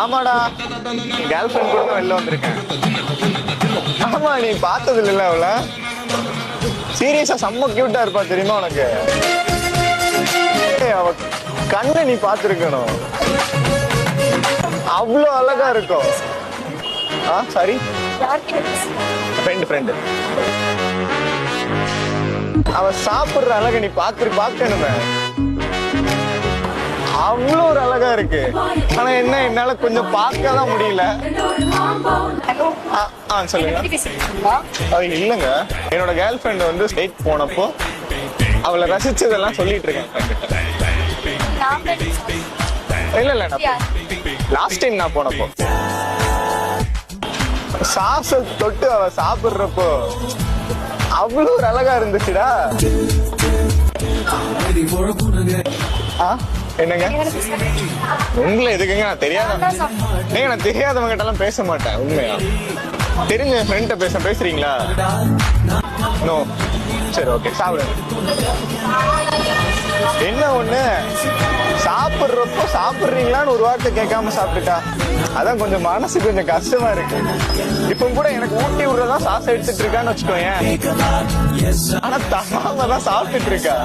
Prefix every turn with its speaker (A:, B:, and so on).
A: ஆமாடா, girl friend கூட தான் வெளில வந்திருக்கேன். ஆமா, நீ பார்த்தது இல்ல அவள? சீரியஸா செம்ம கியூட்டா இருப்பா, தெரியுமா உனக்கு? அவ கண்ணை நீ பார்த்திருக்கணும், அவ்வளோ அழகா இருக்கும். Sorry, friend. அவ சாப்பிடுற அழகை நீ பார்க்கணுமே, அவ்வளோ ஒரு அழகா இருக்கு. ஆனா என்ன, என்னால கொஞ்சம் பார்க்கதான் முடியல. சொல்லுங்க. அது இல்லைங்க, என்னோட கேர்ள் ஃப்ரெண்ட் வந்து ஸ்டேட் போனப்போ அவளை ரசிச்சதெல்லாம் சொல்லிட்டு இருக்கேன். இல்ல லாஸ்ட் டைம் நான் போனப்போ சாச தொட்டு அவ சாப்பிடுறப்போ அவ்வளவு ஒரு அழகா இருந்துச்சுடா. என்னங்க உங்களை எதுக்குங்க? நான் தெரியாதவங்க கிட்ட எல்லாம் பேச மாட்டேன். உண்மையா தெரிஞ்ச ஃப்ரெண்ட்ட பேசுறீங்களா? நோ, சரி ஓகே, சாப்பிடுங்க. என்ன ஒண்ணு, சாப்பிடுறப்போ சாப்பிடுறீங்களான்னு ஒரு வார்த்தை கேட்காம சாப்பிட்டுட்டா, அதான் கொஞ்சம் மனசு கொஞ்சம் கஷ்டமா இருக்கு. இப்ப கூட எனக்கு ஊட்டி விடுறதா சாசம் எடுத்துட்டு இருக்கான்னு வச்சுக்கோங்க, ஆனா தமாம தான் சாப்பிட்டுட்டு இருக்கா.